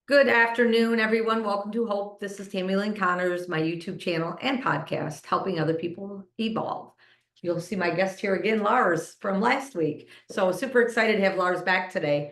Good afternoon, everyone. Welcome to Hope. This is Tammy Lynn Connors, my YouTube channel and podcast, helping other people evolve. You'll see my guest here again, Lars, from last week. So super excited to have Lars back today.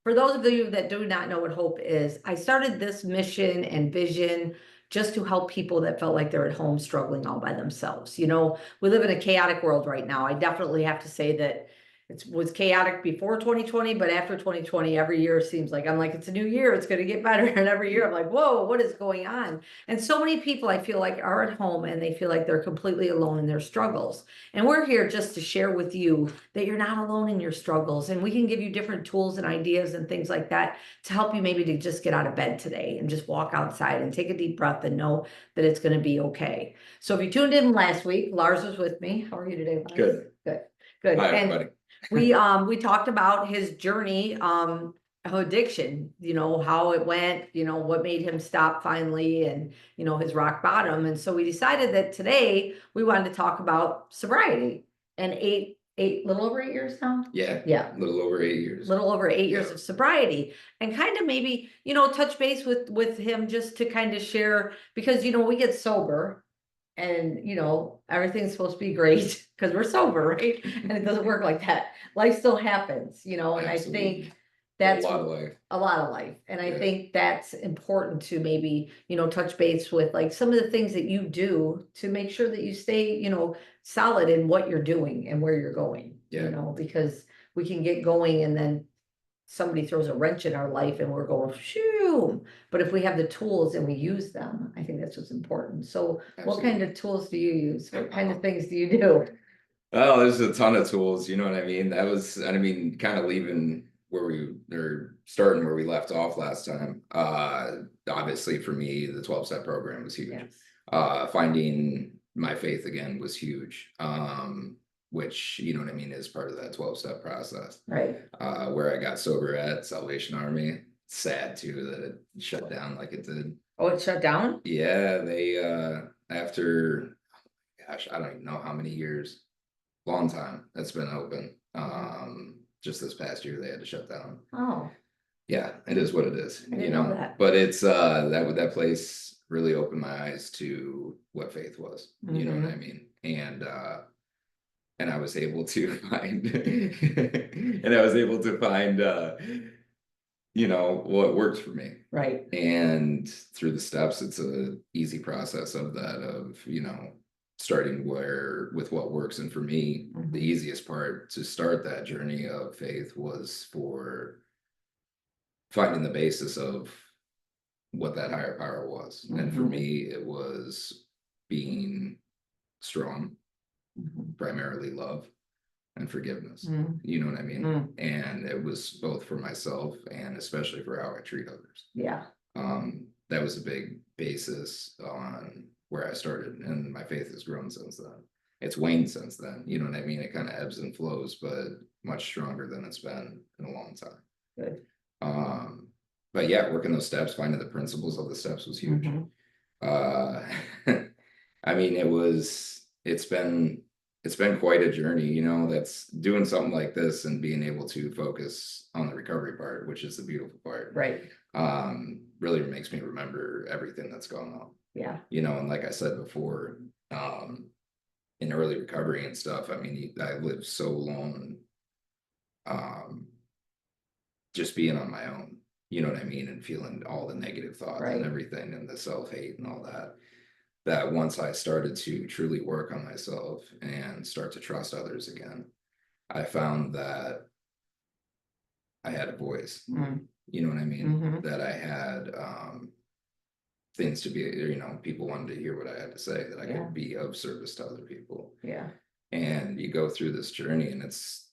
For those of you that do not know what Hope is, I started this mission and vision just to help people that felt like they're at home struggling all by themselves. You know, we live in a chaotic world right now. I definitely have to say that it was chaotic before 2020, but after 2020, every year seems like I'm like, it's a new year, it's going to get better. And every year I'm like, whoa, what is going on? And so many people I feel like are at home and they feel like they're completely alone in their struggles. And we're here just to share with you that you're not alone in your struggles. And we can give you different tools and ideas and things like that to help you maybe to just get out of bed today and just walk outside and take a deep breath and know that it's going to be okay. So if you tuned in last week, Lars was with me. How are you today, Lars? Good. Good. Hi, And everybody. we talked about his journey of addiction, you know, how it went, you know, what made him stop finally, and you know, his rock bottom. And so we decided that today we wanted to talk about sobriety and little over 8 years now. Yeah, a little over 8 years. Little over 8 years of sobriety, and kind of maybe, you know, touch base with him just to kind of share, because you know, we get sober and you know, everything's supposed to be great because we're sober, right? And it doesn't work like that. Life still happens, you know, and Absolutely. I think that's a lot of life. a lot of life. And I Yeah. think that's important to maybe, you know, touch base with like some of the things that you do to make sure that you stay, you know, solid in what you're doing and where you're going, Yeah. you know, because we can get going and then somebody throws a wrench in our life and we're going, shoo. But if we have the tools and we use them, I think that's what's important. So what kind of tools do you use? What kind of things do you do? Oh, there's a ton of tools, you know what I mean? Kind of leaving starting where we left off last time. Obviously for me, the 12-step program was huge. Yes. Finding my faith again was huge. Which, you know what I mean, is part of that 12-step process. Right. Where I got sober at Salvation Army. Sad too that it shut down like it did. Oh, it shut down? Yeah, they after, gosh, I don't even know how many years, long time that's been open. Just this past year they had to shut down. Oh. Yeah, it is what it is, I didn't you know. know that. But it's that place really opened my eyes to what faith was. You know what I mean? And I was able to find you know, what works for me. Right. And through the steps, it's a easy process of that, of, you know, starting with what works. And for me, the easiest part to start that journey of faith was for finding the basis of what that higher power was. And for me, it was being strong, primarily love and forgiveness. You know what I mean? And it was both for myself and especially for how I treat others. Yeah. That was a big basis on where I started, and my faith has grown since then. It's waned since then. You know what I mean? It kind of ebbs and flows, but much stronger than it's been in a long time. Good. But yeah, working those steps, finding the principles of the steps was huge. I mean, it's been quite a journey, you know. That's doing something like this and being able to focus on the recovery part, which is the beautiful part. Right. Really makes me remember everything that's gone on. Yeah. You know, and like I said before, in early recovery and stuff, I mean, I lived so long, just being on my own, you know what I mean, and feeling all the negative thoughts and everything and the self-hate and all that once I started to truly work on myself and start to trust others again, I found that I had a voice. You know what I mean? That I had things to be, you know, people wanted to hear what I had to say, that I could be of service to other people. Yeah. And you go through this journey and it's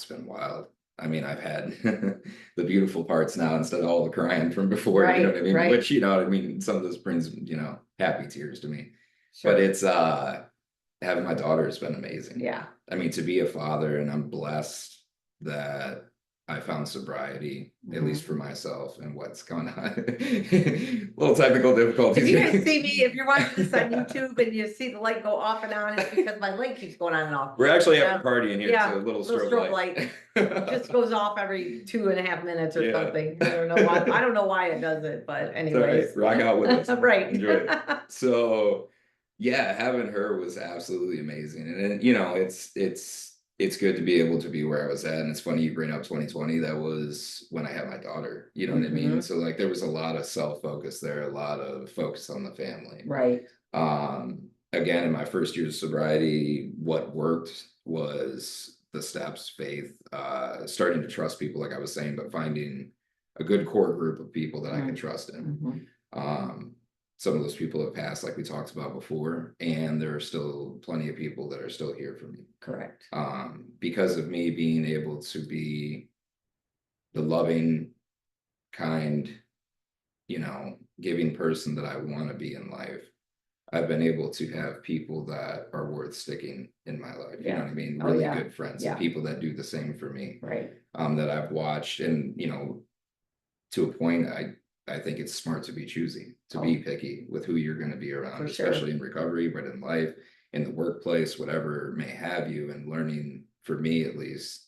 been wild. I mean, I've had the beautiful parts now instead of all the crying from before, you know what I mean? Which, you know, I mean, some of this brings, you know, happy tears to me. But it's having my daughter has been amazing. Yeah. I mean, to be a father, and I'm blessed that I found sobriety, at Mhm. least for myself, and what's going on. Little technical difficulties. If you guys see me, if you're watching this on YouTube and you see the light go off and on, it's because my light keeps going on and off. We're actually having Yeah. a party in here, Yeah, so a little little strobe strobe light. Just goes off every 2.5 minutes or Yeah. something. I don't know why. I don't know why it does it, but It's all right. anyways. Rock out with us. Right. Enjoy it. So yeah, having her was absolutely amazing. And then, you know, it's good to be able to be where I was at. And it's funny you bring up 2020. That was when I had my daughter. You know what I mean? Mhm. So like there was a lot of self-focus there, a lot of focus on the family. Right. Again, in my first year of sobriety, what worked was the steps, faith, starting to trust people, like I was saying, but finding a good core group of people that I could trust in. Mhm. Some of those people have passed, like we talked about before, and there are still plenty of people that are still here for me. Correct. Because of me being able to be the loving, kind, you know, giving person that I want to be in life, I've been able to have people that are worth sticking in my life. You know what I mean? Oh, Really yeah. good friends Yeah. and people that do the same for me. Right. That I've watched, and you know, to a point, I think it's smart to be choosy, to be picky with who you're going to be around, For sure. especially in recovery, but in life, in the workplace, whatever may have you, and learning, for me at least,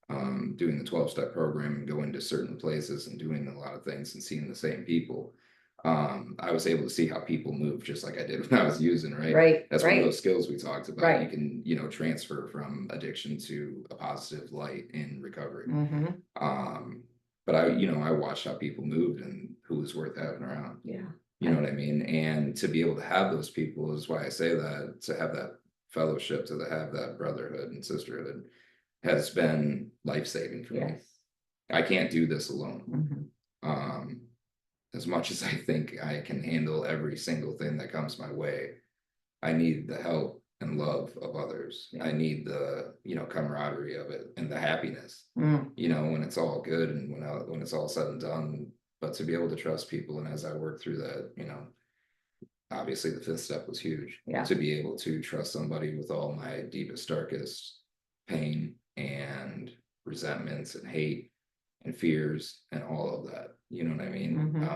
doing the 12-step program and going to certain places and doing a lot of things and seeing the same people. I was able to see how people move just like I did when I was using, right? Right. That's one of those skills we talked about. Right. You can, you know, transfer from addiction to a positive light in recovery. But I watched how people moved and who was worth having around. Yeah. You know what I mean? And to be able to have those people is why I say that, to have that fellowship, to have that brotherhood and sisterhood has been life-saving for me. I can't do this alone. As much as I think I can handle every single thing that comes my way, I need the help and love of others. I need the, you know, camaraderie of it and the happiness, you know, when it's all good and when it's all said and done. But to be able to trust people, and as I work through that, you know, obviously the 5th step was huge. To be able to trust somebody with all my deepest, darkest pain and resentments and hate and fears and all of that. You know what I mean?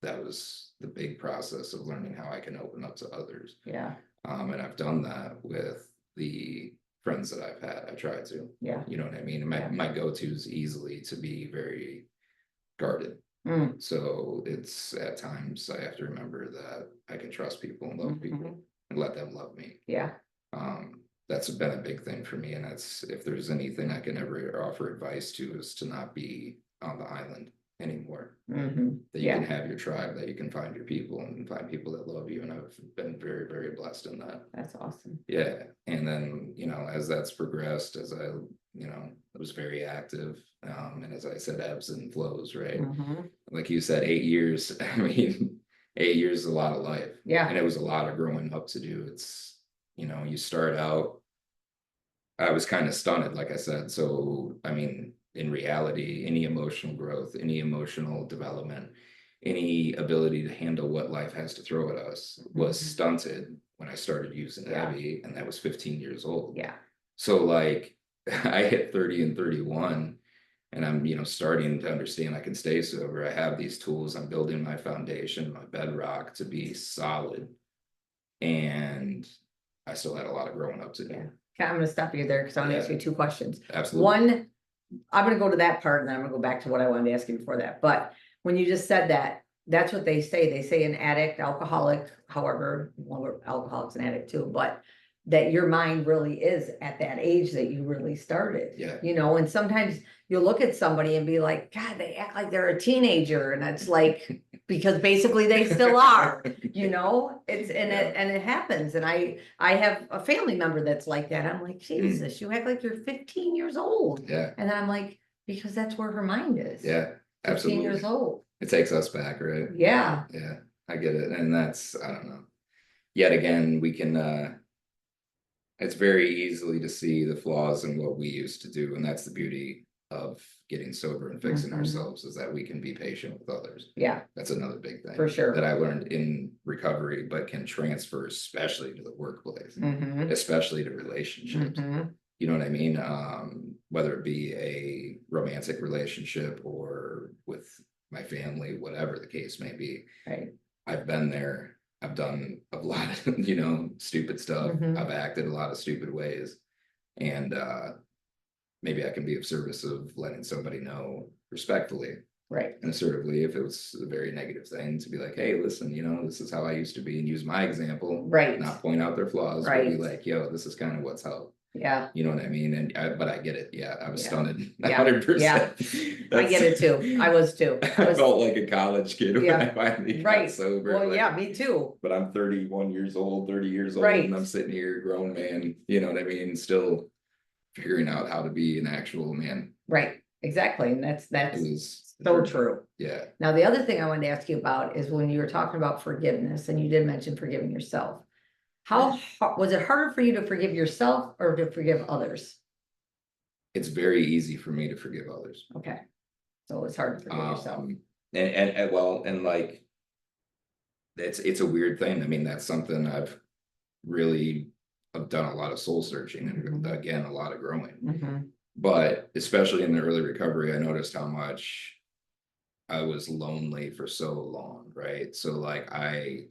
That was the big process of learning how I can open up to others. And I've done that with the friends that I've had. I try to. You know what I mean? And my go-to is easily to be very guarded. So it's at times I have to remember that I can trust people and love people and let them love me. That's been a big thing for me. And that's, if there's anything I can ever offer advice to, is to not be on the island anymore. That you can have your tribe, that you can find your people and find people that love you. And I've been very, very blessed in that. That's awesome. Yeah. And then, you know, as that's progressed, as I, you know, was very active, and as I said, ebbs and flows, right? Like you said, 8 years. I mean, 8 years is a lot of life. And it was a lot of growing up to do. It's, you know, you start out, I was kind of stunted, like I said. So, I mean, in reality, any emotional growth, any emotional development, any ability to handle what life has to throw at us was stunted when I started using heavy, and that was 15 years old. So like I hit 30 and 31, and I'm, you know, starting to understand I can stay sober. I have these tools. I'm building my foundation, my bedrock to be solid. And I still had a lot of growing up to do. Okay, I'm gonna stop you there because I want to ask you 2 questions. Absolutely. One, I'm gonna go to that part and then I'm gonna go back to what I wanted to ask you before that. But when you just said that, that's what they say. They say an addict, alcoholic, however, well, alcoholic's an addict too, but that your mind really is at that age that you really started. You know, and sometimes you'll look at somebody and be like, God, they act like they're a teenager. And it's like, because basically they still are, you know, it's, and it happens. And I have a family member that's like that. I'm like, Jesus, you act like you're 15 years old. And I'm like, because that's where her mind is. 15 years old. It takes us back, right? Yeah, I get it. And that's, I don't know. Yet again, we can, it's very easily to see the flaws in what we used to do. And that's the beauty of getting sober and fixing ourselves, is that we can be patient with others. That's another big thing for sure that I learned in recovery, but can transfer especially to the workplace, especially to relationships. You know what I mean? whether it be a romantic relationship or with my family, whatever the case may be. Right. I've been there. I've done a lot of, stupid stuff. I've acted a lot of stupid ways. And maybe I can be of service of letting somebody know respectfully. Right. And assertively, if it was a very negative thing, to be like, hey, listen, this is how I used to be, and use my example. Right. Not point out their flaws, Right. but be like, yo, this is kind of what's helped. Yeah. You know what I mean? But I get it. Yeah. I was stunned. Yeah. 100%. Yeah. I get it too. I was too. I felt like a college kid when I finally got sober. Well, yeah, me too. But I'm 31 years old, 30 years old, Right. and I'm sitting here, grown man, you know what I mean? Still figuring out how to be an actual man. Right. Exactly. And that's so very true. Yeah. Now, the other thing I wanted to ask you about is when you were talking about forgiveness, and you did mention forgiving yourself. How was it harder for you to forgive yourself or to forgive others? It's very easy for me to forgive others. Okay. So it's hard to forgive yourself. And like, it's a weird thing. I mean, that's something I've done a lot of soul searching and again, a lot of growing. But especially in the early recovery, I noticed how much I was lonely for so long, right? So like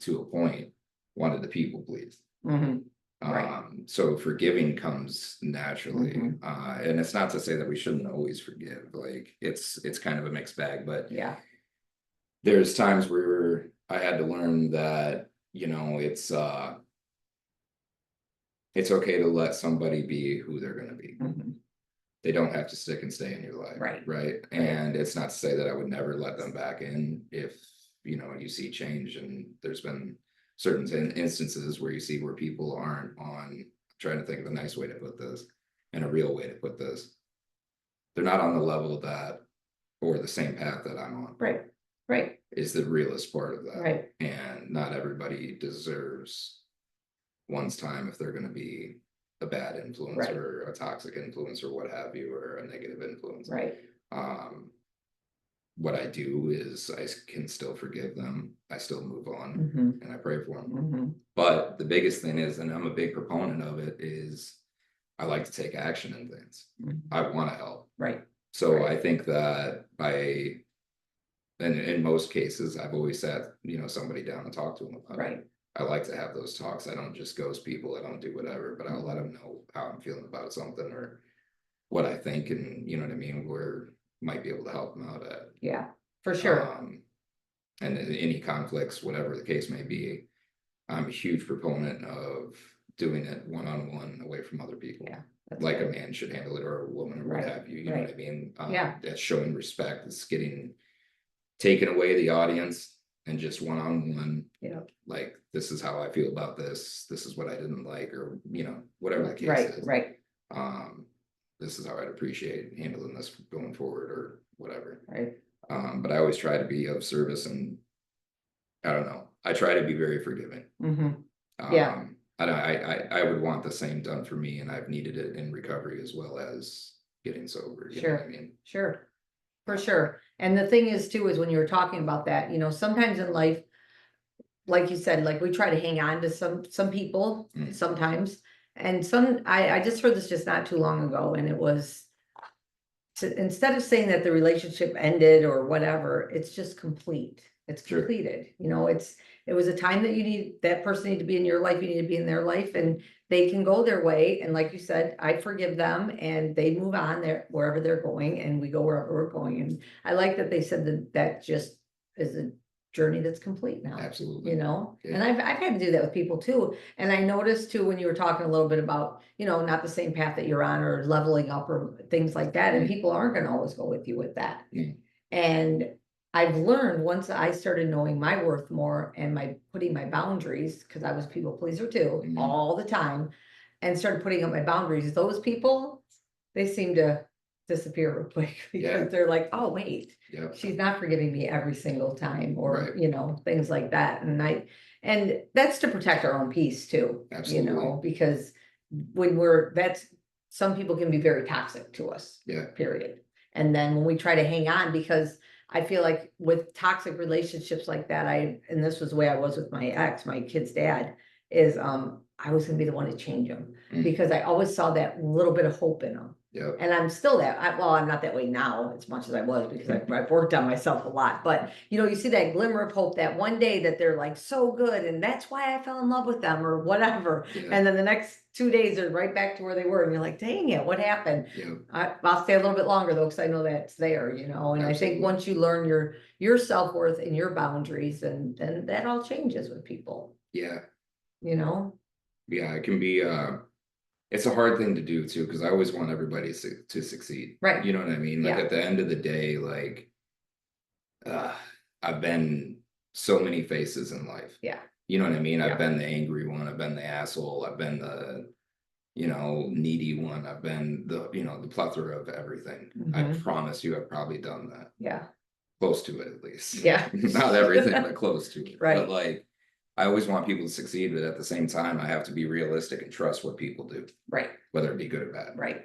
to a point, wanted to people please. Right. So forgiving comes naturally. And it's not to say that we shouldn't always forgive. Like it's kind of a mixed bag, but yeah, there's times where I had to learn that, it's okay to let somebody be who they're going to be. They don't have to stick and stay in your life. Right. And it's not to say that I would never let them back in if, you see change. And there's been certain instances where you see where people aren't on, trying to think of a nice way to put this and a real way to put this. They're not on the level that, or the same path that I'm on. Right. Is the realest part of that. Right. And not everybody deserves one's time if they're going to be a bad influence or a toxic influence or what have you, or a negative influence. Right. What I do is I can still forgive them. I still move on and I pray for them. But the biggest thing is, and I'm a big proponent of it, is I like to take action in things. I want to help. Right. So I think that and in most cases, I've always sat, somebody down and talked to them about it. I like to have those talks. I don't just ghost people. I don't do whatever, but I'll let them know how I'm feeling about something or what I think, and you know what I mean, where might be able to help them out at. Yeah, for sure. And any conflicts, whatever the case may be, I'm a huge proponent of doing it one-on-one away from other people. Yeah, like a man should handle it, or a woman, or what have you. You know what I mean? That's showing respect. It's taking away the audience and just one-on-one. Like, this is how I feel about this. This is what I didn't like, or whatever the case is. This is how I'd appreciate handling this going forward, or whatever. But I always try to be of service, and I don't know. I try to be very forgiving. I would want the same done for me, and I've needed it in recovery as well as getting sober. You know what I mean? Sure. For sure. And the thing is too, is when you were talking about that, sometimes in life, like you said, like we try to hang on to some people sometimes. And I just heard this just not too long ago, and it was instead of saying that the relationship ended or whatever, it's just complete. It's completed. It was a time that that person needed to be in your life, you need to be in their life, and they can go their way. And like you said, I forgive them and they move on wherever they're going, and we go wherever we're going. And I like that they said that just is a journey that's complete now. Absolutely. And I've had to do that with people too. And I noticed too, when you were talking a little bit about, not the same path that you're on, or leveling up or things like that. And people aren't going to always go with you with that. And I've learned, once I started knowing my worth more and putting my boundaries, because I was a people pleaser too, all the time, and started putting up my boundaries, those people, they seem to disappear real quick, because they're like, oh wait, she's not forgiving me every single time, or things like that. And that's to protect our own peace too. Absolutely. Because when some people can be very toxic to us. Period. And then when we try to hang on, because I feel like with toxic relationships like that, and this was the way I was with my ex, my kid's dad, is I was gonna be the one to change him, because I always saw that little bit of hope in him. Yep. And I'm still well, I'm not that way now as much as I was, because I've worked on myself a lot, but you see that glimmer of hope that one day that they're like so good, and that's why I fell in love with them or whatever. Yeah. And then the next 2 days they're right back to where they were, and you're like, dang it, what happened? Yep. I'll stay a little bit longer though, because I know that's there, and I think once you learn your self-worth and your boundaries, and then that all changes with people. Yeah. Yeah, it can be it's a hard thing to do too, because I always want everybody to succeed. Right. You know what I mean? Like at the end of the day, like I've been so many faces in life. Yeah. You know what I mean? I've been the angry one, I've been the asshole, I've been the needy one, I've been the plethora of everything. I promise you I've probably done that. Yeah. Close to it, at least. Yeah. Not everything, but close to it. Right. But like, I always want people to succeed, but at the same time, I have to be realistic and trust what people do. Right. Whether it be good or bad. Right.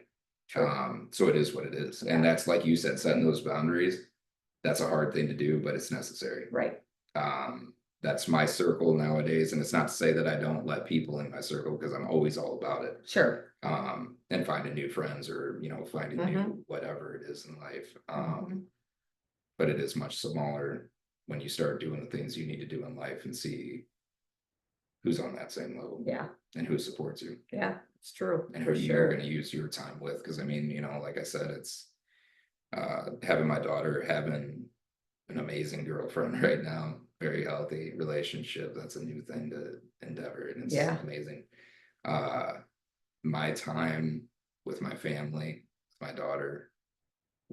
True. So it is what it is. And that's, like you said, setting those boundaries. That's a hard thing to do, but it's necessary. Right. That's my circle nowadays. And it's not to say that I don't let people in my circle, because I'm always all about it. Sure. And finding new friends, or, finding new whatever it is in life. But it is much smaller when you start doing the things you need to do in life and see who's on that same level. Yeah. And who supports you. Yeah, it's true. And who you're going to use your time with. Because I mean, like I said, it's having my daughter, having an amazing girlfriend right now, very healthy relationship. That's a new thing to endeavor, and it's amazing. My time with my family, with my daughter,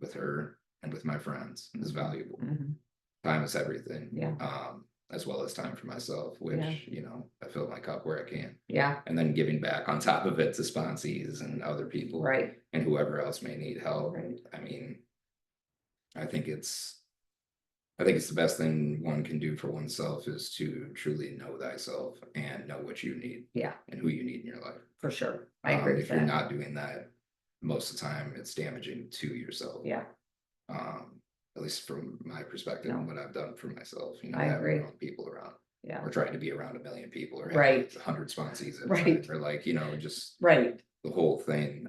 with her, and with my friends is valuable. Time is everything. Yeah. As well as time for myself, which I fill my cup where I can. Yeah. And then giving back on top of it to sponsees and other people, right, and whoever else may need help. right. I mean, I think it's the best thing one can do for oneself is to truly know thyself and know what you need. Yeah. And who you need in your life. For sure. I agree with if that. you're not doing that, most of the time it's damaging to yourself. Yeah. At least from my perspective, and what I've done for myself, I agree. having people around. Yeah. Or trying to be around 1 million people, or right, 100 sponsees at right, time, or like, just right, the whole thing.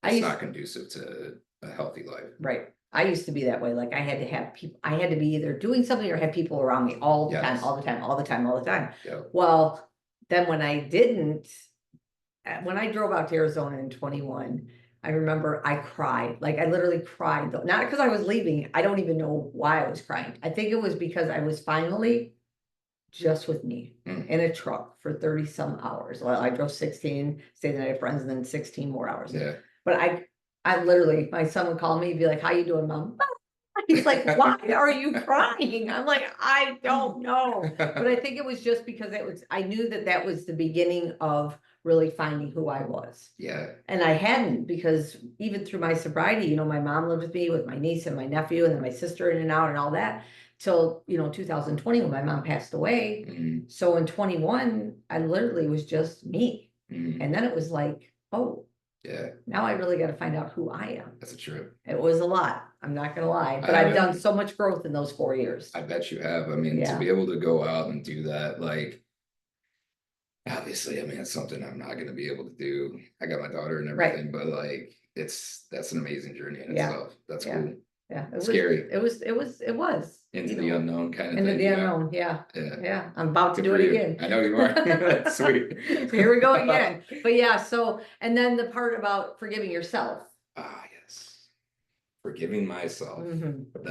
It's not conducive to a healthy life. Right. I used to be that way. Like I had to have people, I had to be either doing something or have people around me all the time, all the time, all the time, all the time. Yep. Well, then when I didn't, when I drove out to Arizona in 21, I remember I cried. Like I literally cried, though. Not because I was leaving. I don't even know why I was crying. I think it was because I was finally just with me in a truck for 30 some hours. Well, I drove 16, stayed the night at friends, and then 16 more hours. Yeah. But I literally, my son would call me and be like, how you doing, Mom? He's like, why are you crying? I'm like, I don't know. But I think it was just because I knew that was the beginning of really finding who I was. Yeah. And I hadn't, because even through my sobriety, my mom lived with me with my niece and my nephew, and then my sister in and out and all that till, 2020 when my mom passed away. So in 21, I literally was just me. And then it was like, oh, yeah, now I really got to find out who I am. That's a trip. It was a lot. I'm not going to lie, but I've done so much growth in those 4 years. I bet you have. I mean, to be able to go out and do that, like, obviously, I mean, it's something I'm not going to be able to do. I got my daughter and everything, but like, that's an amazing journey in itself. That's cool. Yeah, it was scary. It was Into the unknown kind of thing. Into the unknown, yeah. I'm about to Good do for it you. again. I know you are. Sweet. Here we go again. But yeah, so, and then the part about forgiving yourself. Ah, yes. Forgiving myself. Mm-hmm.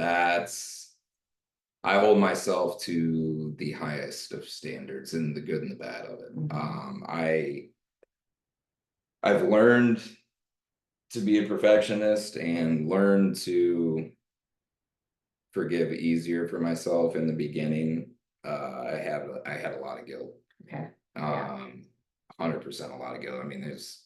I hold myself to the highest of standards, and the good and the bad of it. Mm-hmm. I've learned to be a perfectionist and learn to forgive easier for myself in the beginning. I had a lot of guilt. Okay. 100% a lot of guilt. I mean, there's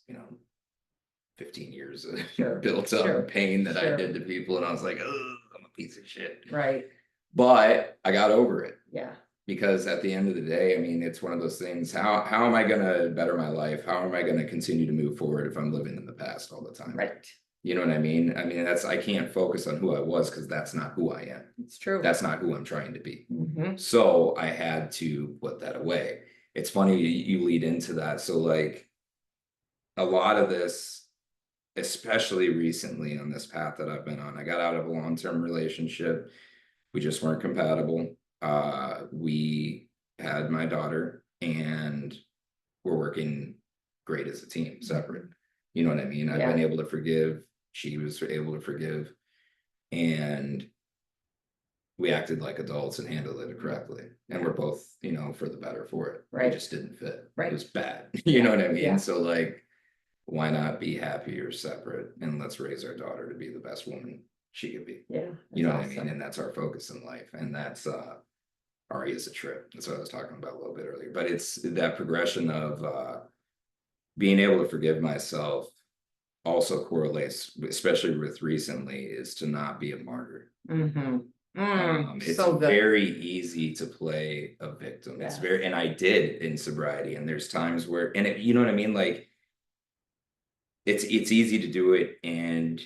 15 years of Sure. built up Sure. pain that Sure. I did to people, and I was like, oh, I'm a piece of shit. Right. But I got over it. Yeah. Because at the end of the day, I mean, it's one of those things. How am I going to better my life? How am I going to continue to move forward if I'm living in the past all the time? Right. You know what I mean? I mean, I can't focus on who I was, because that's not who I am. It's true. That's not who I'm trying to be. Mm-hmm. So I had to put that away. It's funny you lead into that. So like, a lot of this especially recently on this path that I've been on. I got out of a long-term relationship. We just weren't compatible. We had my daughter, and we're working great as a team, separate. You know what I mean? I've been able to forgive. She was able to forgive. And we acted like adults and handled it correctly. And we're both, for the better for it. Right. It just didn't fit. Right. It was bad. You know what I mean? Yeah. So like, why not be happier separate, and let's raise our daughter to be the best woman she could be. Yeah. You know what I mean? And that's our focus in life. And that's Ari is a trip. That's what I was talking about a little bit earlier. But it's that progression of being able to forgive myself also correlates, especially with recently, is to not be a martyr. It's So good. very easy to play a victim. Yeah. It's very, and I did in sobriety, and there's times where, and you know what I mean? Like, it's easy to do it, and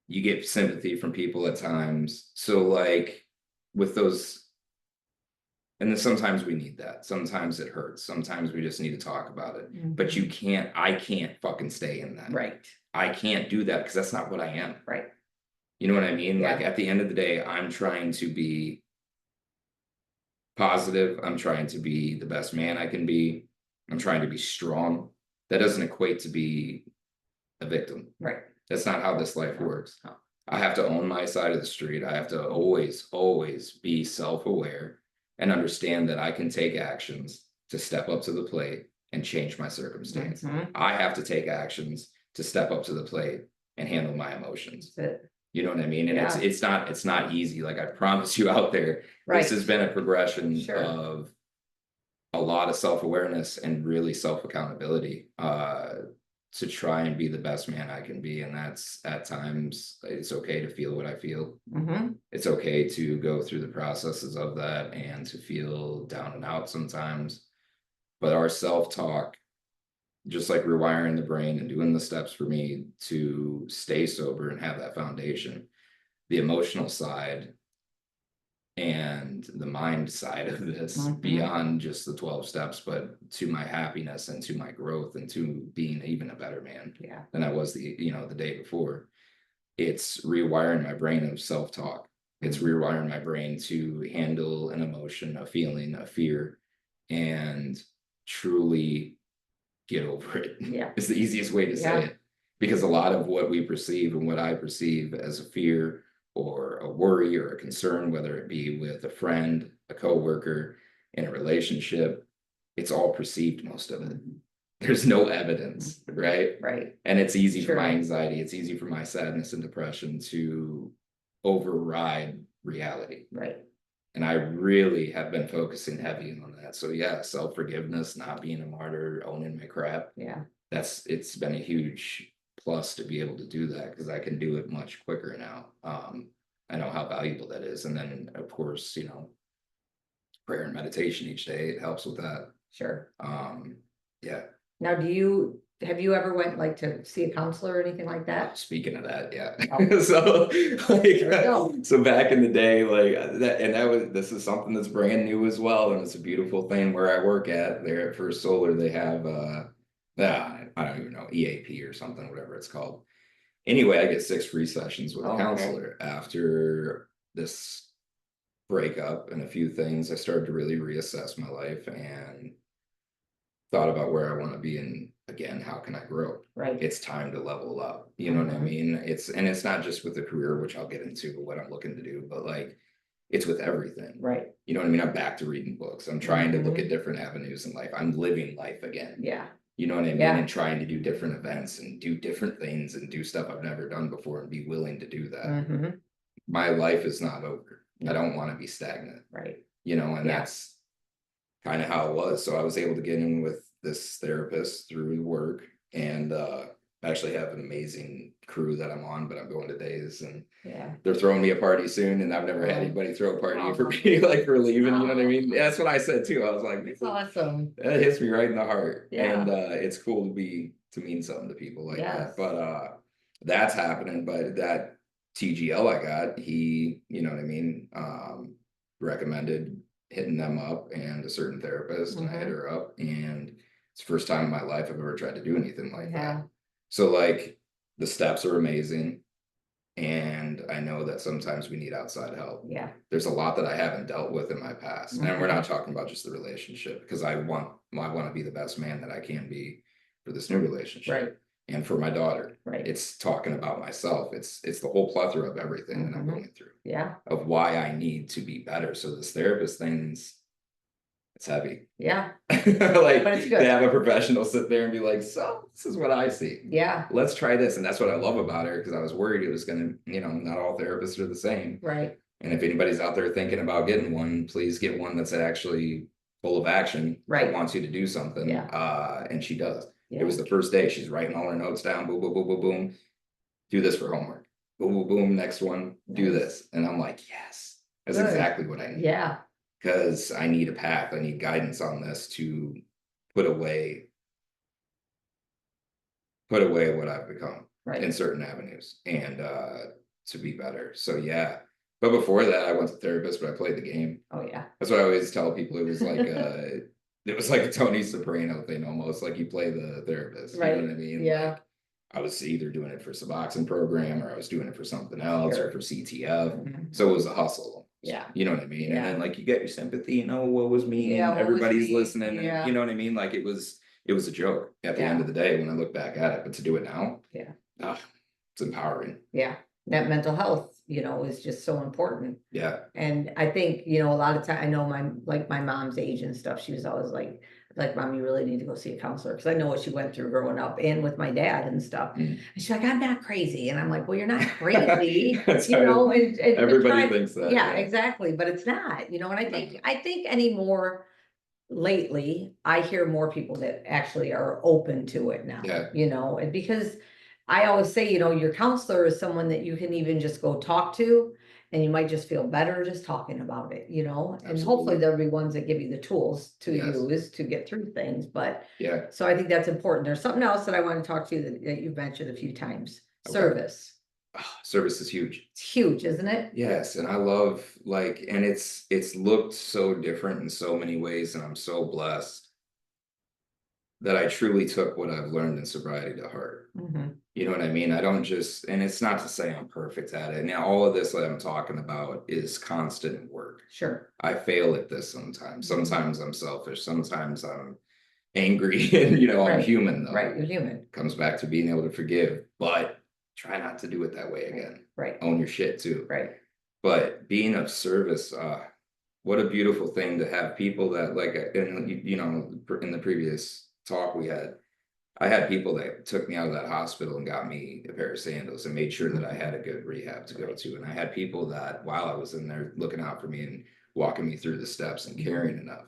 you get sympathy from people at times. So like with those, and then sometimes we need that. Sometimes it hurts. Sometimes we just need to talk about it. But I can't fucking stay in that. Right. I can't do that because that's not what I am. Right. You know what I mean? Yeah. Like at the end of the day, I'm trying to be positive. I'm trying to be the best man I can be. I'm trying to be strong. That doesn't equate to be a victim. Right. That's not how this life works. I have to own my side of the street. I have to always, always be self-aware and understand that I can take actions to step up to the plate and change my circumstance. I have to take actions to step up to the plate and handle my emotions. You know what I mean? And it's not easy. Like I promise you out there, this has been a progression of a lot of self-awareness and really self-accountability to try and be the best man I can be. And that's at times it's okay to feel what I feel. It's okay to go through the processes of that and to feel down and out sometimes. But our self-talk, just like rewiring the brain and doing the steps for me to stay sober and have that foundation, the emotional side and the mind side of this beyond just the 12 steps, but to my happiness and to my growth and to being even a better man than I was the day before. It's rewiring my brain of self-talk. It's rewiring my brain to handle an emotion, a feeling, a fear, and truly get over it. It's the easiest way to say it, because a lot of what we perceive and what I perceive as a fear or a worry or a concern, whether it be with a friend, a coworker, in a relationship, it's all perceived, most of it. There's no evidence, right? Right. And it's easy for my anxiety, it's easy for my sadness and depression to override reality. Right. And I really have been focusing heavy on that. So yeah, self-forgiveness, not being a martyr, owning my crap. It's been a huge plus to be able to do that, because I can do it much quicker now. I know how valuable that is. And then of course, prayer and meditation each day, it helps with that. Yeah. Now, have you ever went like to see a counselor or anything like that? Speaking of that, so like, so back in the day, like this is something that's brand new as well, and it's a beautiful thing. Where I work at, there at First Solar, they have I don't even know, EAP or something, whatever it's called. Anyway, I get 6 free sessions with a counselor. After this breakup and a few things, I started to really reassess my life and thought about where I want to be, and again, how can I grow? Right. It's time to level up. You know what I mean? It's not just with the career, which I'll get into what I'm looking to do, but like it's with everything. Right. You know what I mean? I'm back to reading books. I'm trying to look at different avenues in life. I'm living life again. You know what I mean? And trying to do different events and do different things and do stuff I've never done before and be willing to do that. My life is not over. I don't want to be stagnant. Right. And that's kind of how it was. So I was able to get in with this therapist through work, and I actually have an amazing crew that I'm on, but I'm going to days, and they're throwing me a party soon, and I've never had anybody throw a party for me, like for leaving. You know what I mean? That's what I said too. I was like, it's awesome. That hits me right in the heart. And it's cool to mean something to people like that. But that's happening. But that TGL I got, he, you know what I mean, recommended hitting them up and a certain therapist, and I hit her up, and it's the first time in my life I've ever tried to do anything like that. So like, The steps are amazing. And I know that sometimes we need outside help. Yeah. There's a lot that I haven't dealt with in my past. And we're not talking about just the relationship, because I want to be the best man that I can be for this new relationship. Right. And for my daughter. Right. It's talking about myself. It's the whole plethora of everything that I'm going through. Yeah. Of why I need to be better. So this therapist thing's, it's heavy. Yeah. Like, But it's good. to have a professional sit there and be like, so this is what I see. Yeah. Let's try this. And that's what I love about her, because I was worried it was going to, not all therapists are the same. Right. And if anybody's out there thinking about getting one, please get one that's actually full of action. Right. That wants you to do something. Yeah. And she does. Yeah. It was the first day. She's writing all her notes down. Boom, boom, boom, boom, boom. Do this for homework. Boom, boom, boom. Next one. Do this. And I'm like, yes, that's Good. exactly what I need. Yeah. Because I need a path. I need guidance on this to put away what I've become in certain avenues, and to be better. So yeah. But before that, I went to therapist, but I played the game. Oh yeah. That's what I always tell people. It was like a Tony Soprano thing almost. Like, you play the therapist. Right. You know what I mean? Yeah. Like, I was either doing it for Suboxone program, or I was doing it for something else, or for CTF. So it was a hustle. Yeah. You know what I mean? Yeah. And then, like, you get your sympathy, what was me? Yeah, And what was everybody's me? listening. Yeah. And you know what I mean? Like, it was a joke at the end of the day when I look back at it. But to do it now, it's empowering. Yeah. That mental health, is just so important. Yeah. And I think, a lot of time, I know my mom's age and stuff, she was always like, Mom, you really need to go see a counselor. Because I know what she went through growing up and with my dad and stuff. And she's like, I'm not crazy. And I'm like, well, you're not crazy, and everybody thinks that. Yeah, exactly. But it's not, and I think anymore lately, I hear more people that actually are open to it now. Yeah. And because I always say, your counselor is someone that you can even just go talk to, and you might just feel better just talking about it, and Absolutely. hopefully there'll be ones that give you the tools to Yes. use to get through things. But Yeah. so I think that's important. There's something else that I want to talk to you that you've mentioned a few times. Okay. Service. Service is huge. It's huge, isn't it? Yes, and I love, and it's looked so different in so many ways, and I'm so blessed that I truly took what I've learned in sobriety to heart. You know what I mean? I don't just, and it's not to say I'm perfect at it. Now, all of this that I'm talking about is constant work. Sure. I fail at this sometimes. Sometimes I'm selfish. Sometimes I'm angry, and I'm human though. Right, you're human. Comes back to being able to forgive, but try not to do it that way again. Right. Own your shit too. Right. But being of service, what a beautiful thing to have people that, like, in the previous talk we had, I had people that took me out of that hospital and got me a pair of sandals and made sure that I had a good rehab to go to. And I had people that, while I was in there, looking out for me and walking me through the steps and caring enough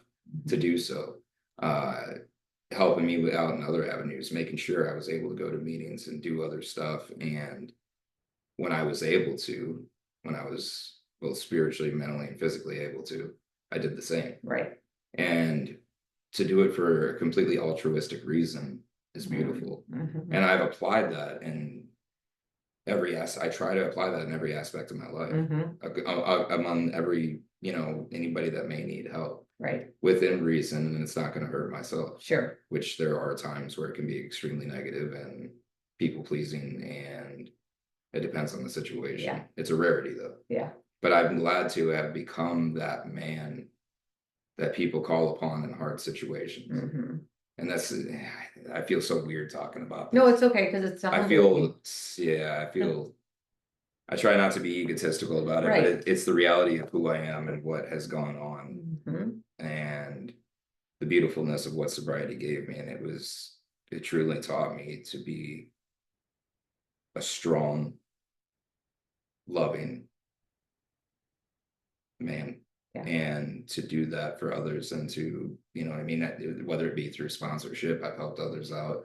to do so, helping me out in other avenues, making sure I was able to go to meetings and do other stuff. And when I was able to, when I was both spiritually, mentally, and physically able to, I did the same. Right. And to do it for a completely altruistic reason is beautiful. And I've applied that in I try to apply that in every aspect of my life, among every, anybody that may need help. Right. Within reason, and it's not going to hurt myself. Sure. Which there are times where it can be extremely negative and people pleasing, and it depends on the situation. Yeah. It's a rarity though. Yeah. But I'm glad to have become that man that people call upon in hard situations. And that's, I feel so weird talking about this. No, it's okay, because it's I feel I try not to be egotistical about it, but it's the reality of who I am and what has gone on, and the beautifulness of what sobriety gave me. And it truly taught me to be a strong, loving man. And to do that for others, and to, whether it be through sponsorship, I've helped others out,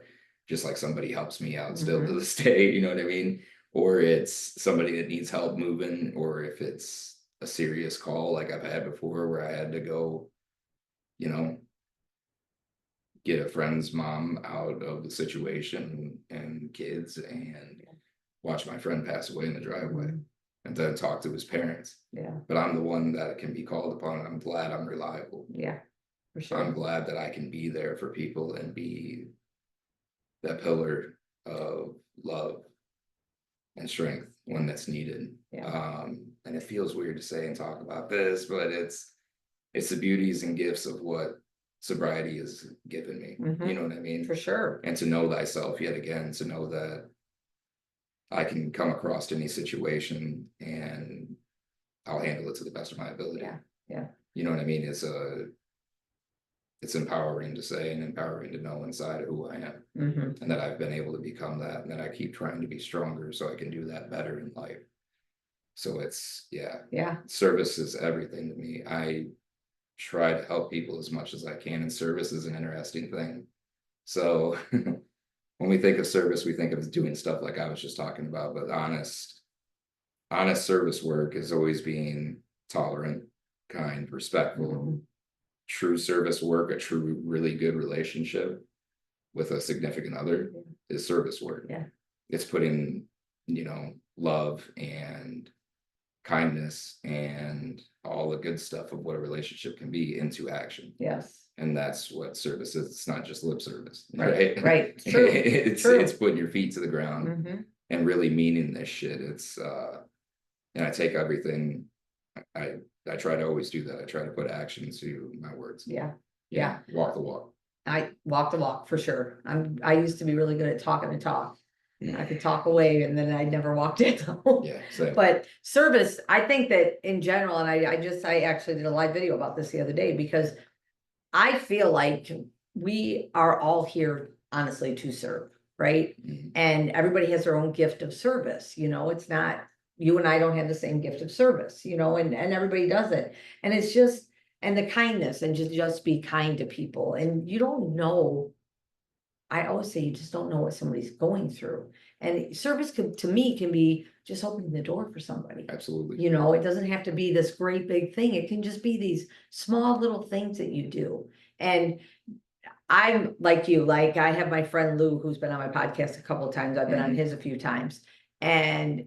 just like somebody helps me out still to this day, you know what I mean? Or it's somebody that needs help moving, or if it's a serious call like I've had before where I had to go, get a friend's mom out of the situation and kids, and watch my friend pass away in the driveway. And then talk to his parents. Yeah. But I'm the one that can be called upon, and I'm glad I'm reliable. Yeah, for sure. I'm glad that I can be there for people and be that pillar of love and strength when that's needed. And it feels weird to say and talk about this, but it's the beauties and gifts of what sobriety has given me. You know what I mean? For sure. And to know thyself yet again, to know that I can come across any situation and I'll handle it to the best of my ability. Yeah. You know what I mean? It's empowering to say and empowering to know inside who I am, and that I've been able to become that, and that I keep trying to be stronger so I can do that better in life. So it's, service is everything to me. I try to help people as much as I can, and service is an interesting thing. So when we think of service, we think of doing stuff like I was just talking about, but honest service work is always being tolerant, kind, respectful. True service work, a true, really good relationship with a significant other is service work. It's putting, love and kindness and all the good stuff of what a relationship can be into action. And that's what service is. It's not just lip service, right? Right. True. It's putting your feet to the ground and really meaning this shit. It's and I take everything. I try to always do that. I try to put action to my words. Walk the walk. I walk the walk for sure. I used to be really good at talking the talk. I could talk away and then I never walked it. Same. But service, I think that in general, and I actually did a live video about this the other day, because I feel like we are all here honestly to serve, right? And everybody has their own gift of service. It's not, you and I don't have the same gift of service, and everybody does it. And it's just, and the kindness, and just be kind to people. And you don't know, I always say you just don't know what somebody's going through. And service to me can be just opening the door for somebody. Absolutely. It doesn't have to be this great big thing. It can just be these small little things that you do. And I'm like you, like I have my friend Lou, who's been on my podcast a couple of times. I've been on his a few times, and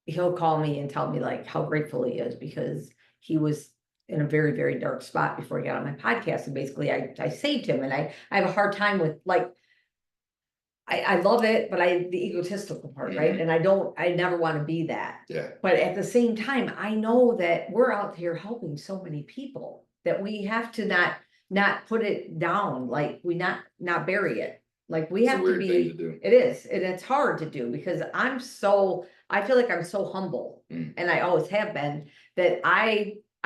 he'll call me and tell me like how grateful he is, because he was in a very, very dark spot before he got on my podcast. And basically I saved him. And I have a hard time with, like, I love it, but the egotistical part, right? And I never want to be that. But at the same time, I know that we're out here helping so many people that we have to not put it down, like we not bury it. Like we have to be, it is, and it's hard to do, because I feel like I'm so humble, and I always have been, that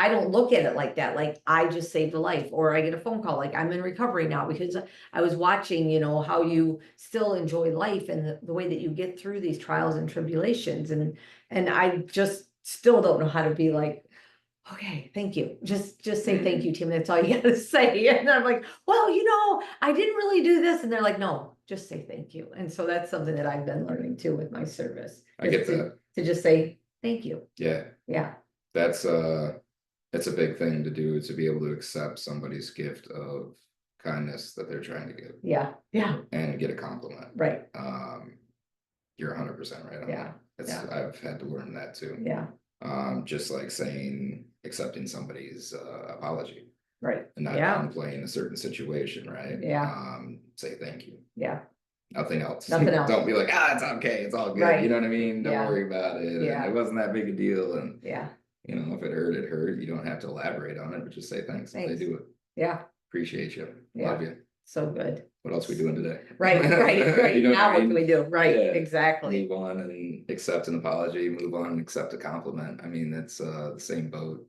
I don't look at it like that. Like I just saved a life, or I get a phone call, like I'm in recovery now because I was watching, how you still enjoy life and the way that you get through these trials and tribulations. And I just still don't know how to be like, okay, thank you. Just say thank you, Tim. That's all you gotta say. And I'm like, well, I didn't really do this. And they're like, no, just say thank you. And so that's something that I've been learning too with my service. I get that. To just say thank you. Yeah. That's a big thing to do, to be able to accept somebody's gift of kindness that they're trying to give. Yeah. And get a compliment. Right. You're 100% right on that. I've had to learn that too. Just like accepting somebody's apology. Right. And not downplaying a certain situation, right? Say thank you. Nothing else. Don't be like, it's okay, it's all good. Right. You know what I mean? Don't worry about it. And it wasn't that big a deal. And if it hurt, it hurt. You don't have to elaborate on it, but just say thanks. If they do it. Appreciate you. Love you. So good. What else are we doing today? Right. Now what can we do? Right. Exactly. Move on and accept an apology. Move on and accept a compliment. I mean, it's the same boat.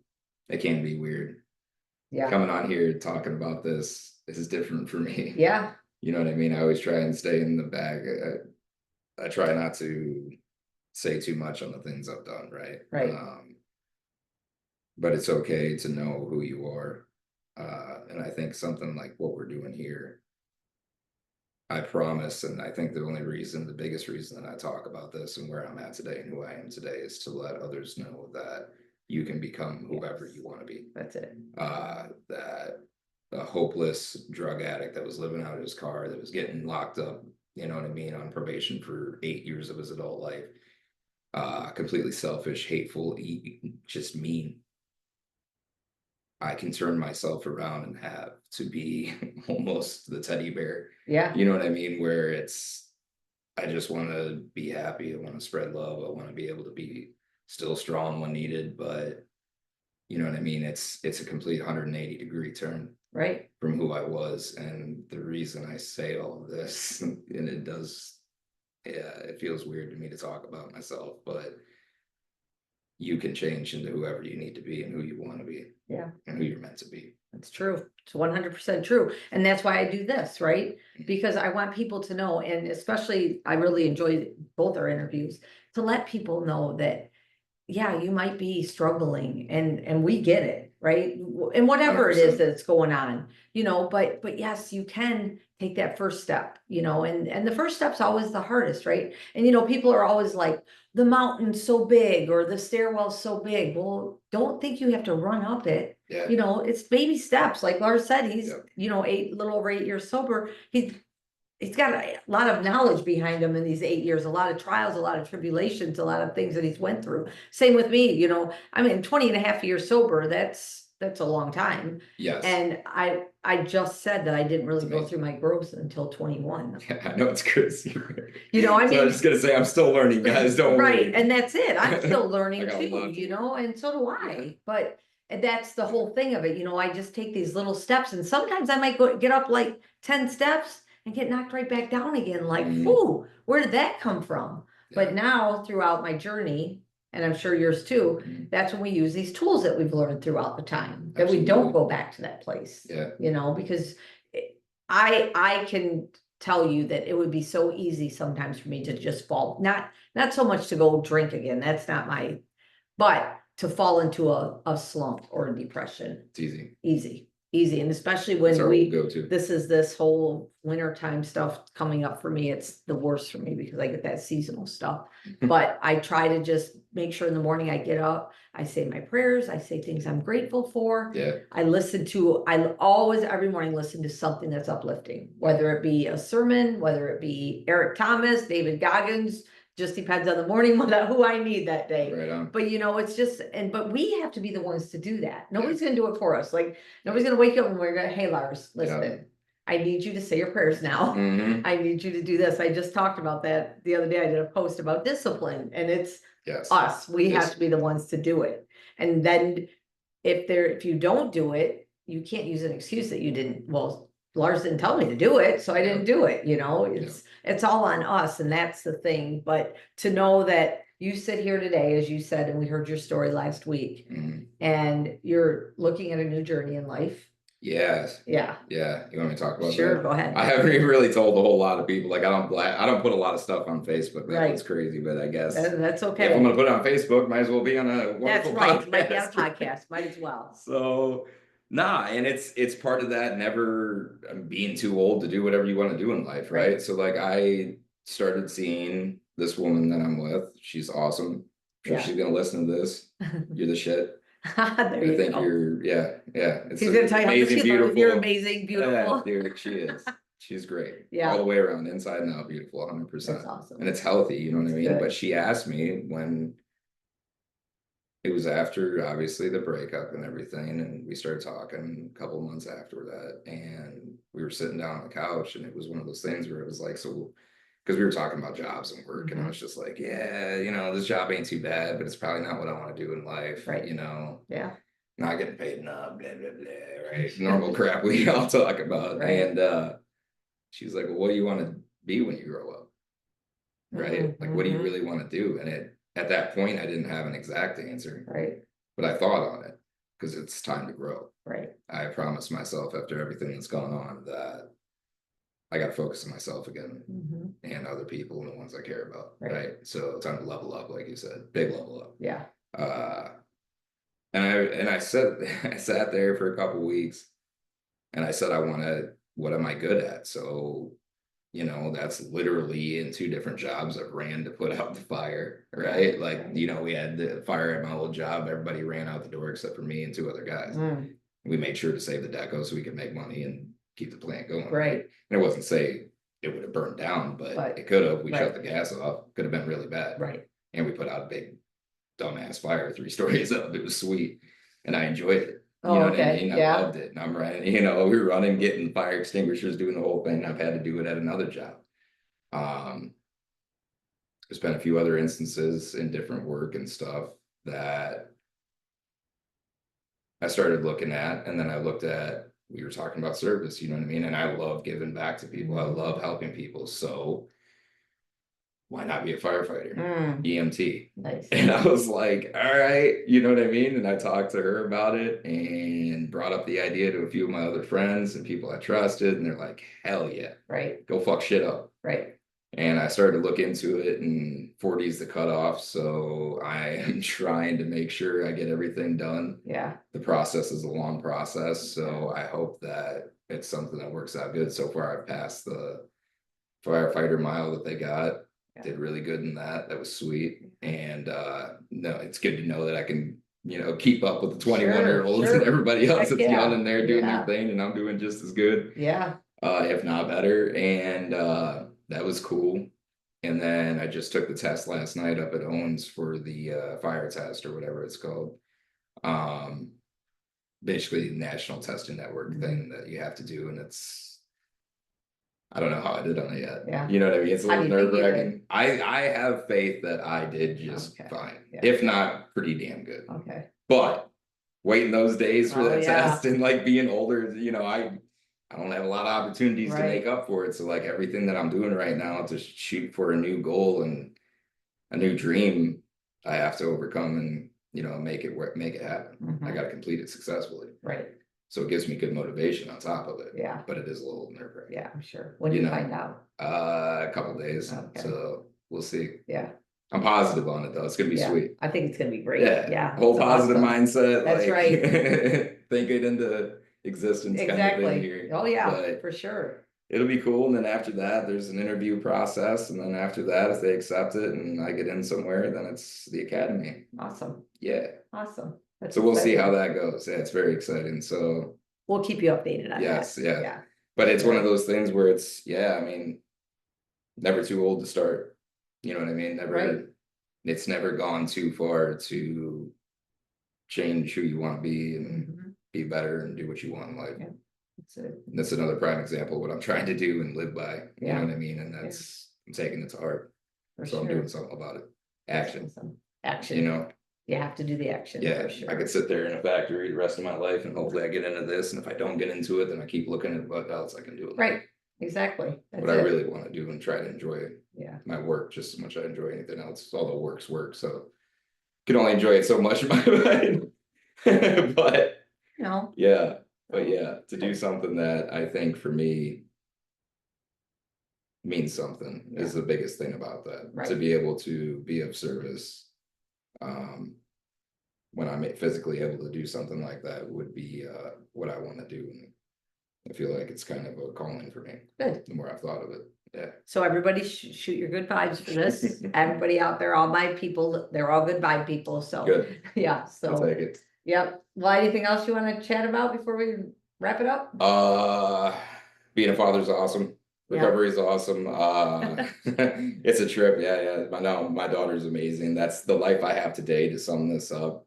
It can be weird. Coming on here talking about this is different for me. You know what I mean? I always try and stay in the bag. I try not to say too much on the things I've done, right? But it's okay to know who you are. And I think something like what we're doing here, I promise, and I think the biggest reason that I talk about this and where I'm at today and who I am today is to let others know that you can become whoever you want to be. That's it. That a hopeless drug addict that was living out of his car, that was getting locked up, you know what I mean, on probation for 8 years of his adult life, completely selfish, hateful, just mean. I can turn myself around and have to be almost the teddy bear. You know what I mean? Where I just want to be happy. I want to spread love. I want to be able to be still strong when needed, but you know what I mean? It's a complete 180-degree turn Right. from who I was. And the reason I say all of this, and it does, yeah, it feels weird to me to talk about myself, but you can change into whoever you need to be and who you want to be. Yeah. And who you're meant to be. That's true. It's 100% true. And that's why I do this, right? Mhm. Because I want people to know, and especially I really enjoy both our interviews, to let people know that, yeah, you might be struggling and we get it, right? And whatever it is 100%. that's going on, but yes, you can take that first step, and the first step's always the hardest, right? And people are always like, the mountain's so big or the stairwell's so big. Well, don't think you have to run up it. Yeah. It's baby steps. Like Lars said, he's, Yep. little over 8 years sober. He's got a lot of knowledge behind him in these 8 years, a lot of trials, a lot of tribulations, a lot of things that he's went through. Same with me, I mean, 20 and a half years sober, that's a long time. Yes. And I just said that I didn't really It's go amazing. through my growth until 21. Yeah, I know it's crazy. I So I mean, was just gonna say I'm still learning, guys. Don't right, worry. and that's it. I'm still I learning got a too, lot to learn. and so do I. Yeah. But that's the whole thing of it. I just take these little steps, and sometimes I might get up like 10 steps and get knocked right back down again. Like, whoo, where did that come from? But now throughout my journey, and I'm sure yours too, that's when we use these tools that we've learned throughout the time, that we don't go back to that place. Yeah. Because I can tell you that it would be so easy sometimes for me to just fall, not so much to go drink again. That's not but to fall into a slump or a depression. It's easy. Easy. And especially when go-to. this whole wintertime stuff coming up for me, it's the worst for me because I get that seasonal stuff. But I try to just make sure in the morning I get up, I say my prayers, I say things I'm grateful for. Yeah. I always every morning listen to something that's uplifting, whether it be a sermon, whether it be Eric Thomas, David Goggins, just depends on the morning who I need that day. Right on. But it's just, but we have to be the ones to do that. Nobody's gonna do it for us. Like nobody's gonna wake up and we're gonna, hey Lars, listen, I need you to say your prayers now. I need you to do this. I just talked about that the other day. I did a post about discipline, and it's us. We have to be the ones to do it. And then if you don't do it, you can't use an excuse that you didn't. Well, Lars didn't tell me to do it, so I didn't do it. It's all on us, and that's the thing. But to know that you sit here today, as you said, and we heard your story last week, and you're looking at a new journey in life. Yes. Yeah. Yeah. You want me to talk about Sure, that? go ahead. I haven't even really told a whole lot of people. Like I don't put a lot of stuff on Facebook. Right. That's crazy, but I guess that's okay. if I'm gonna put it on Facebook, might as well be on a wonderful podcast. Might be on a podcast, might as well. So and it's part of that never being too old to do whatever you want to do in life, right? So like I started seeing this woman that I'm with. She's awesome. I'm sure she's gonna listen to this. You're the shit. There you go. You're It's He's gonna tell you how amazing, much beautiful. you're amazing, beautiful. Dude, she is. She's great. Yeah. All the way around, inside and out, beautiful, 100%. That's awesome. And it's healthy, you know what I mean? Good. But she asked me when it was after obviously the breakup and everything, and we started talking a couple months after that, and we were sitting down on the couch, and it was one of those things where it was like, so because we were talking about jobs and work, and I was just like, yeah, this job ain't too bad, but it's probably not what I want to do in life, right? Yeah, not getting paid enough, blah blah blah, right? Normal crap we all talk about, right? And she's like, well, what do you want to be when you grow up, right? Like, what do you really want to do? And at that point, I didn't have an exact answer, right? But I thought on it because it's time to grow, right? I promised myself after everything that's gone on that I got to focus on myself again and other people and the ones I care about. Right. So time to level up, like you said, big level up. Yeah. And I said, I sat there for a couple weeks and I said, what am I good at? So, that's literally in 2 different jobs I've ran to put out the fire, right? Like, we had the fire at my old job. Everybody ran out the door except for me and 2 other guys. We made sure to save the deco so we could make money and keep the plant going. Right. And it wasn't say it would have burned down, but it could have. We shut the gas off. Could have been really bad. Right. And we put out a big dumbass fire 3 stories up. It was sweet. And I enjoyed it. Oh, you know okay. what I mean? I loved it. And I'm running, we were running, getting fire extinguishers, doing the whole thing. I've had to do it at another job. there's been a few other instances in different work and stuff that I started looking at, and then I looked at, we were talking about service, you know what I mean? And I love giving back to people. I love helping people. So why not be a firefighter, EMT? Nice. And I was like, all right, you know what I mean? And I talked to her about it and brought up the idea to a few of my other friends and people I trusted. And they're like, hell yeah. Right. Go fuck shit up. Right. And I started to look into it, and 40 is the cutoff. So I am trying to make sure I get everything done. Yeah. The process is a long process. So I hope that it's something that works out good. So far, I've passed the firefighter mile that they got. Yeah. Did really good in that. That was sweet. And no, it's good to know that I can, you know, keep up with the 21-year-olds and everybody else that's young in there doing their thing, and I'm doing just as good. Yeah. If not better. And that was cool. And then I just took the test last night up at Owens for the fire test, or whatever it's called. Basically national testing network thing that you have to do. And it's, I don't know how I did on it yet. Yeah. You know what I mean? It's a little nerve-wracking. I have faith that I did just fine. Yeah. If not, pretty damn good. Okay. But waiting those days for that test, and like being older, you know, I don't have a lot of opportunities to make up for it. So like everything that I'm doing right now to shoot for a new goal and a new dream, I have to overcome and, you know, make it work, make it happen. I got to complete it successfully. Right. So it gives me good motivation on top of it. Yeah. But it is a little nerve-wracking. Yeah, I'm sure. When do you find out? A couple days. Okay. So we'll see. Yeah. I'm positive on it though. It's gonna be sweet. I think it's gonna be great. Yeah. Whole positive mindset. That's like, right. Think it into existence. Exactly. Kind of here. Oh yeah, but for sure. It'll be cool. And then after that, there's an interview process. And then after that, if they accept it and I get in somewhere, then it's the academy. Awesome. Yeah. Awesome. That's so we'll see how that goes. Yeah, it's very exciting. So we'll keep you updated on that. Yeah. But it's one of those things where it's, I mean, never too old to start. You know what I mean? Never, it's never gone too far to change who you want to be and be better and do what you want in life. Yeah. That's another prime example of what I'm trying to do and live by. You know what I mean? And that's, I'm taking it to heart. I'm doing something about it. Action. Action. You know? You have to do the action. Yeah. For sure. I could sit there in a factory the rest of my life and hopefully I get into this. And if I don't get into it, then I keep looking at what else I can do. Right. Exactly. That's what I really want to do and try to enjoy my work just as much as I enjoy anything else. Although work's work, so can only enjoy it so much in my mind. But to do something that I think for me means something is the biggest thing about that. Right. To be able to be of service when I'm physically able to do something like that would be what I want to do. And I feel like it's kind of a calling for me. Good. The more I've thought of it. Yeah. So everybody shoot your good vibes for this. Everybody out there, all my people, they're all good vibe people. So good. Yeah. So I'll take it. Yep. Well, anything else you want to chat about before we wrap it up? Being a father is awesome. Recovery is awesome. It's a trip. Yeah. My daughter's amazing. That's the life I have today, to sum this up.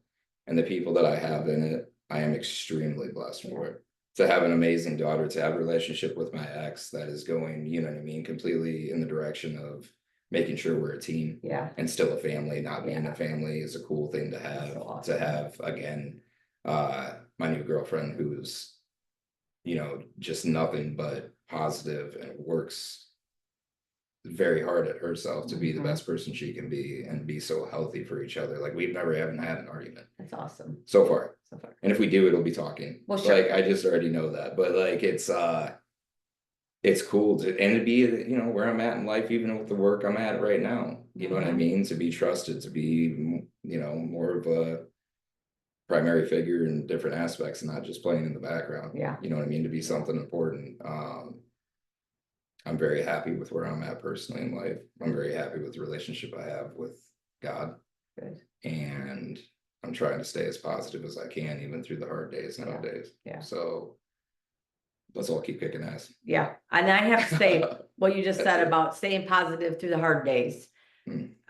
And the people that I have in it, I am extremely blessed for it. To have an amazing daughter, to have a relationship with my ex that is going, you know what I mean, completely in the direction of making sure we're a team. Yeah. And still a family. Not being a family is a cool thing to have. So awesome. To have, again, my new girlfriend who's, you know, just nothing but positive and works very hard at herself to be the best person she can be and be so healthy for each other. Like we haven't had an argument. That's awesome. So far. And if we do, it'll be talking. Well, sure. Like I just already know that. But like it's cool to be, you know, where I'm at in life, even with the work I'm at right now. You know what I mean? To be trusted, to be, you know, more of a primary figure in different aspects, not just playing in the background. Yeah. You know what I mean? To be something important. I'm very happy with where I'm at personally in life. I'm very happy with the relationship I have with God. Good. And I'm trying to stay as positive as I can, even through the hard days nowadays. Yeah. So let's all keep kicking ass. Yeah. And I have to say what you just said about staying positive through the hard days.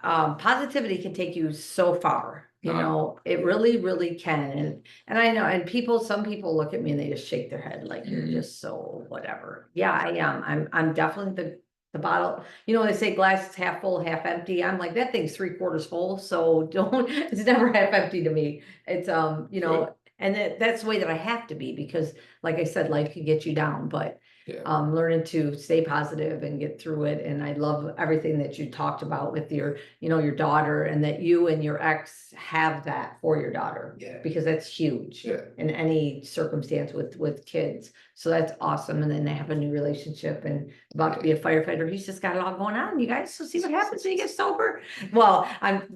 Positivity can take you so far. You know, it really, really can. And I know, and some people look at me and they just shake their head like you're just so whatever. Yeah, I am. I'm definitely The bottle, you know, they say glass is half full, half empty. I'm like, that thing's 3/4 full. So don't, it's never half empty to me. It's, you know, and that's the way that I have to be, because like I said, life can get you down, but Yeah. learning to stay positive and get through it. And I love everything that you talked about with your, you know, your daughter, and that you and your ex have that for your daughter. Yeah. Because that's huge in any circumstance with kids. So that's awesome. And then they have a new relationship and about to be a firefighter. He's just got it all going on, you guys. So see what happens when you get sober. Well,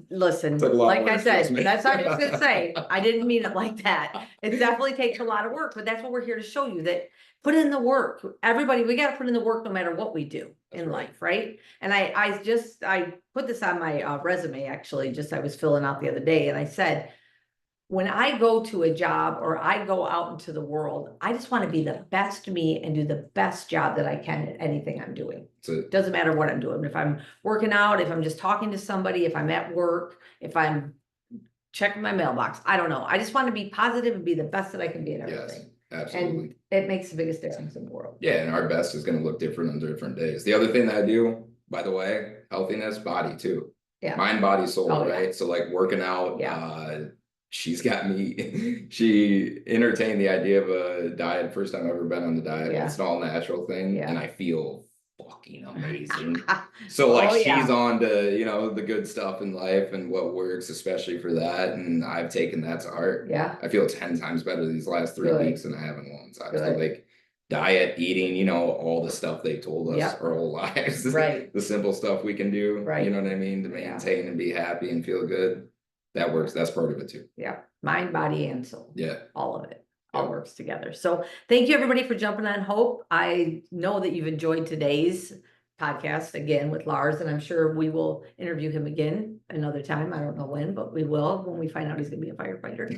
listen, like I said, that's what I was gonna say. I didn't mean it like that. It definitely takes a lot of work, but that's what we're here to show you, that put in the work. Everybody, we got to put in the work no matter what we do in life, right? And I put this on my resume, actually, just I was filling out the other day, and I said, when I go to a job or I go out into the world, I just want to be the best me and do the best job that I can at anything I'm doing. It doesn't matter what I'm doing. If I'm working out, if I'm just talking to somebody, if I'm at work, if I'm checking my mailbox, I don't know. I just want to be positive and be the best that I can be at everything. Yes, absolutely. And it makes the biggest difference in the world. Yeah, and our best is going to look different on different days. The other thing that I do, by the way, healthiness, body too. Yeah. Mind, body, soul, right? Yeah. So like working out, she's got me, she entertained the idea of a diet. First time I've ever been on the diet. It's an all natural thing. And I feel fucking amazing. So like she's on to, you know, the good stuff in life and what works, especially for that. And I've taken that to heart. Yeah. I feel 10 times better these last 3 weeks than I have in a long time. So like diet, eating, you know, all the stuff they told us our whole lives. Right. The simple stuff we can do. Right. You know what I mean? To maintain and be happy and feel good. That works. That's part of it too. Yeah. Mind, body, and soul. Yeah. All of it. All works together. So thank you everybody for jumping on Hope. I know that you've enjoyed today's podcast again with Lars, and I'm sure we will interview him again another time. I don't know when, but we will, when we find out he's gonna be a firefighter.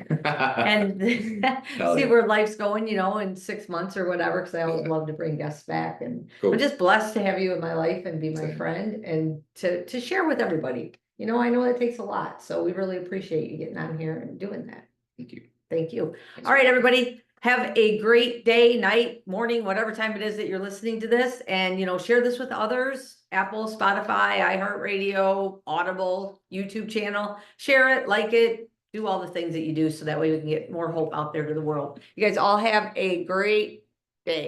And see where life's going, you know, in 6 months or whatever, because I always love to bring guests back. And I'm just blessed to have you in my life and be my friend and to share with everybody. You know, I know it takes a lot, so we really appreciate you getting on here and doing that. Thank you. Thank you. All right, everybody, have a great day, night, morning, whatever time it is that you're listening to this. And, you know, share this with others. Apple, Spotify, iHeartRadio, Audible, YouTube channel. Share it, like it, do all the things that you do so that way we can get more hope out there to the world. You guys all have a great day.